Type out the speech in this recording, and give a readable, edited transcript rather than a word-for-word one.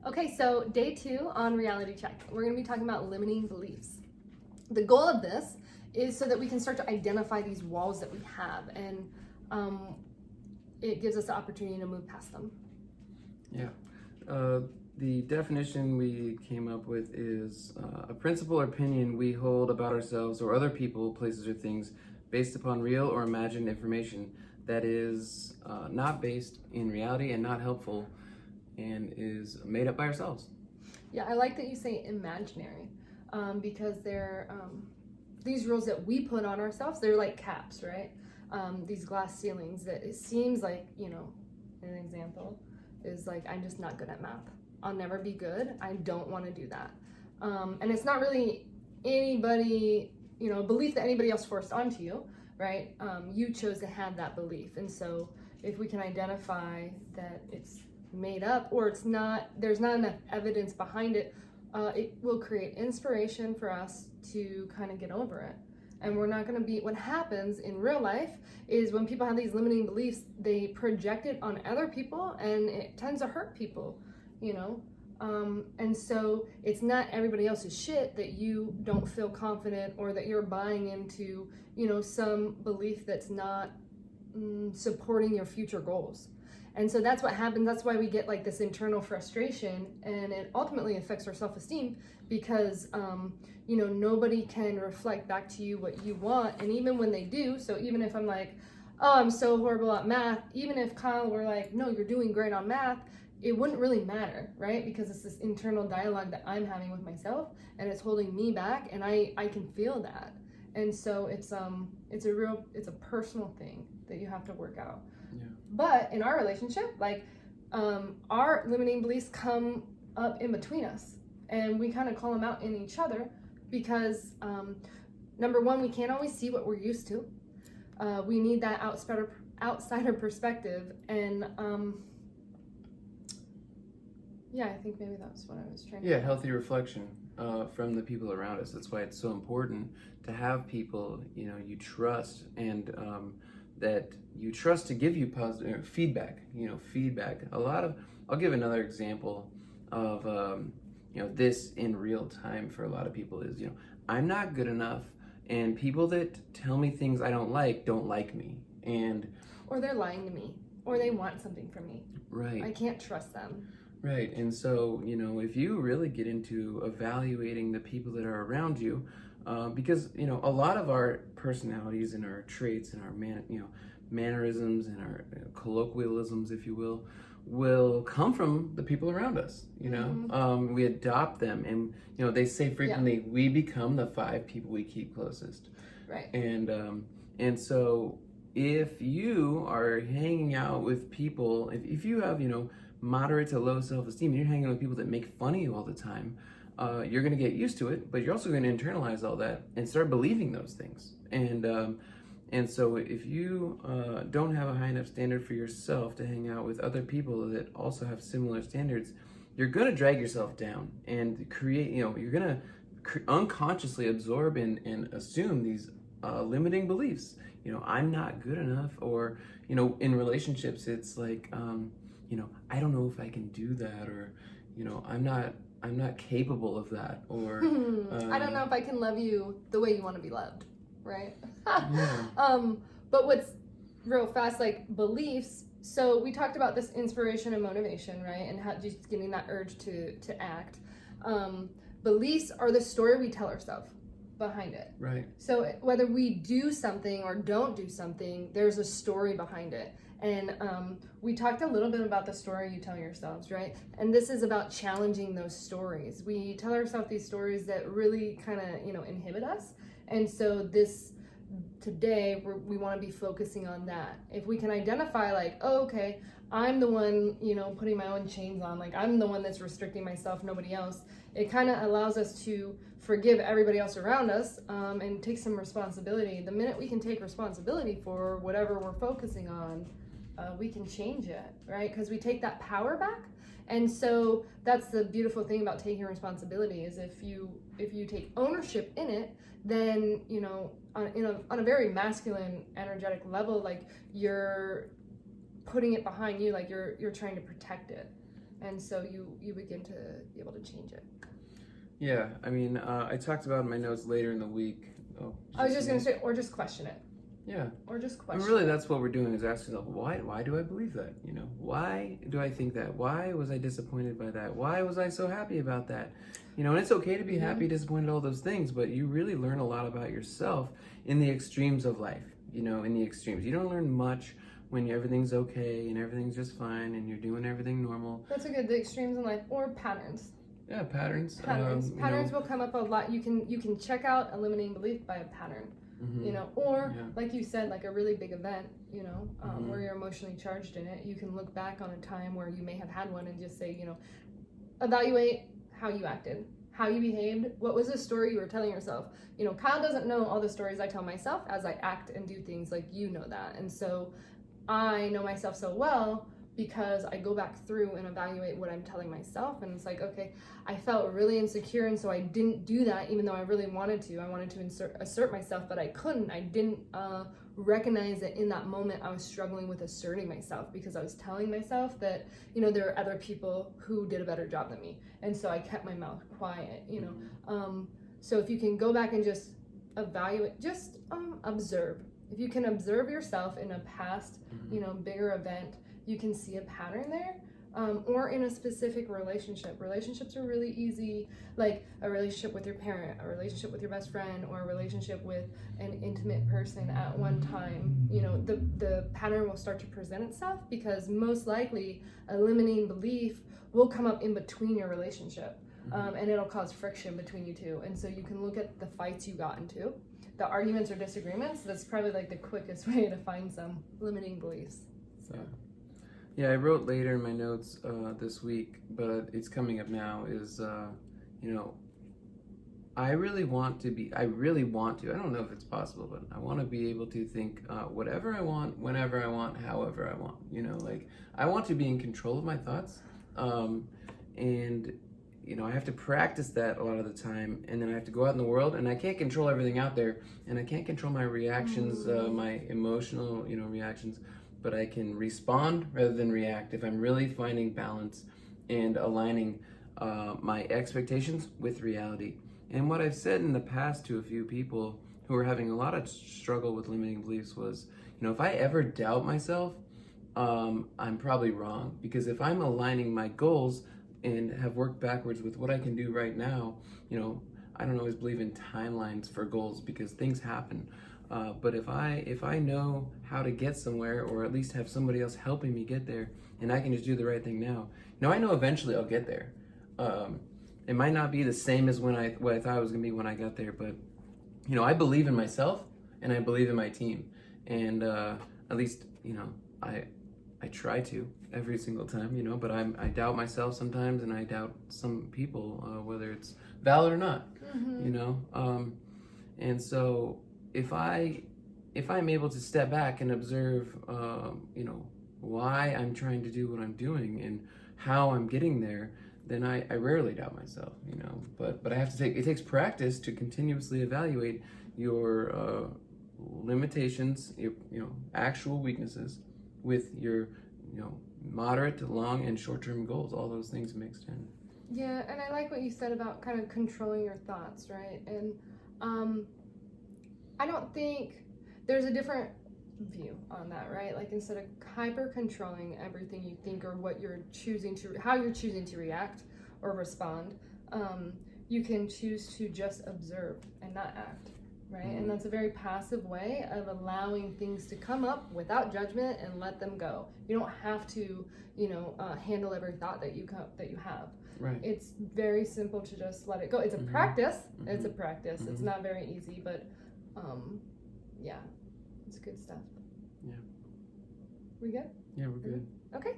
Okay, so day 2 on reality check. We're going to be talking about limiting beliefs. The goal of this is so that we can start to identify these walls that we have, and it gives us the opportunity to move past them. Yeah. The definition we came up with is a principle or opinion we hold about ourselves or other people, places, or things based upon real or imagined information that is not based in reality and not helpful and is made up by ourselves. Yeah, I like that you say imaginary because they're these rules that we put on ourselves. They're like caps, right? These glass ceilings that it seems like, an example is like, I'm just not good at math. I'll never be good. I don't want to do that. And it's not really anybody, belief that anybody else forced onto you, right? You chose to have that belief. And so if we can identify that it's made up or it's not, there's not enough evidence behind it, it will create inspiration for us to kind of get over it. And we're not going to be, what happens in real life is when people have these limiting beliefs, they project it on other people and it tends to hurt people, and so it's not everybody else's shit that you don't feel confident or that you're buying into, some belief that's not supporting your future goals. And so that's what happens. That's why we get like this internal frustration, and it ultimately affects our self-esteem because, nobody can reflect back to you what you want. And even when they do, so even if I'm like, oh, I'm so horrible at math, even if Kyle were like, no, you're doing great on math, it wouldn't really matter, right? Because it's this internal dialogue that I'm having with myself and it's holding me back, and I can feel that. And so it's a personal thing that you have to work out. Yeah. But in our relationship, like our limiting beliefs come up in between us, and we kind of call them out in each other because number one, we can't always see what we're used to. We need that outsider perspective, and I think maybe that's what I was trying to. Yeah, healthy reflection from the people around us. That's why it's so important to have people you trust and that you trust to give you positive feedback. Feedback. I'll give another example of this in real time for a lot of people is I'm not good enough, and people that tell me things I don't like me, or they're lying to me, or they want something from me. Right. I can't trust them. Right. And so, if you really get into evaluating the people that are around you, because, a lot of our personalities and our traits and our mannerisms and our colloquialisms, if you will come from the people around us. Mm-hmm. We adopt them, and, they say frequently, we become the 5 people we keep closest. Right. And so if you are hanging out with people, if you have, moderate to low self-esteem, and you're hanging out with people that make fun of you all the time, you're going to get used to it, but you're also going to internalize all that and start believing those things. And so if you don't have a high enough standard for yourself to hang out with other people that also have similar standards, you're going to drag yourself down and create, you're going to unconsciously absorb and assume these limiting beliefs. I'm not good enough, or, in relationships, it's like, I don't know if I can do that, or, I'm not capable of that, or I don't know if I can love you the way you want to be loved, right? Yeah. But what's real fast, like beliefs. So we talked about this inspiration and motivation, right? And how just getting that urge to act. Beliefs are the story we tell ourselves behind it. Right. So whether we do something or don't do something, there's a story behind it. And we talked a little bit about the story you tell yourselves, right? And this is about challenging those stories. We tell ourselves these stories that really kind of, inhibit us. And so today we want to be focusing on that. If we can identify like, oh, okay, I'm the one, putting my own chains on, like I'm the one that's restricting myself, nobody else. It kind of allows us to forgive everybody else around us and take some responsibility. The minute we can take responsibility for whatever we're focusing on, we can change it, right? Because we take that power back. And so that's the beautiful thing about taking responsibility is if you take ownership in it, then, on a very masculine, energetic level, like you're putting it behind you, like you're trying to protect it. and so you begin to be able to change it. Yeah, I mean, I talked about in my notes later in the week. Oh, I was just going to say, or just question it. Yeah. Or just And question really, it. that's what we're doing, is asking ourselves, why do I believe that? You know, why do I think that? Why was I disappointed by that? Why was I so happy about that? You know, and it's okay to be happy, disappointed, all those things, but you really learn a lot about yourself in the extremes of life. You know, in the extremes. You don't learn much when everything's okay and everything's just fine and you're doing everything normal. That's a good, the extremes in life, or patterns. Yeah, patterns. Patterns will come up a lot. You can check out a limiting belief by a pattern. You know, or like you said, like a really big event, you know, where you're emotionally charged in it. You can look back on a time where you may have had one and just say, you know, evaluate how you acted, how you behaved, what was the story you were telling yourself. You know, Kyle doesn't know all the stories I tell myself as I act and do things, like you know that. And so I know myself so well because I go back through and evaluate what I'm telling myself, and it's like, okay, I felt really insecure, and so I didn't do that even though I really wanted to. I wanted to assert myself, but I couldn't. I didn't recognize that in that moment I was struggling with asserting myself because I was telling myself that, you know, there are other people who did a better job than me, and so I kept my mouth quiet, you know. So if you can go back and just evaluate, just observe. If you can observe yourself in a past, you know, bigger event, you can see a pattern there, or in a specific relationship. Relationships are really easy, like a relationship with your parent, a relationship with your best friend, or a relationship with an intimate person at one time. You know, the pattern will start to present itself because most likely a limiting belief will come up in between your relationship, and it'll cause friction between you two. And so you can look at the fights you got into, the arguments or disagreements. That's probably like the quickest way to find some limiting beliefs. So. Yeah, I wrote later in my notes this week, but it's coming up now, is, you know, I really want to, I don't know if it's possible, but I want to be able to think whatever I want, whenever I want, however I want, you know, like, I want to be in control of my thoughts, and, you know, I have to practice that a lot of the time, and then I have to go out in the world, and I can't control everything out there, and I can't control my reactions, my emotional, you know, reactions, but I can respond rather than react if I'm really finding balance and aligning my expectations with reality. And what I've said in the past to a few people who are having a lot of struggle with limiting beliefs was, you know, if I ever doubt myself, I'm probably wrong, because if I'm aligning my goals and have worked backwards with what I can do right now, you know, I don't always believe in timelines for goals because things happen. But if I know how to get somewhere, or at least have somebody else helping me get there, and I can just do the right thing now, I know eventually I'll get there. It might not be the same as what I thought it was gonna be when I got there, but you know, I believe in myself and I believe in my team, and at least, you know, I try to every single time, you know, but I doubt myself sometimes, and I doubt some people, whether it's valid or not, you know, and so if I'm able to step back and observe, you know, why I'm trying to do what I'm doing and how I'm getting there, then I rarely doubt myself, you know. But I have to it takes practice to continuously evaluate your limitations, your, you know, actual weaknesses, with your, you know, moderate, long, and short-term goals. All those things mixed in. Yeah, and I like what you said about kind of controlling your thoughts, right? And I don't think there's a different view on that, right? Like, instead of hyper controlling everything you think or what you're choosing to, how you're choosing to react or respond, you can choose to just observe and not act, right? And that's a very passive way of allowing things to come up without judgment and let them go. You don't have to, you know, handle every thought that you have. Right. It's very simple to just let it go. It's a practice. It's a practice. It's not very easy, but yeah, it's good stuff. Yeah. We good? Yeah, we're good. Okay.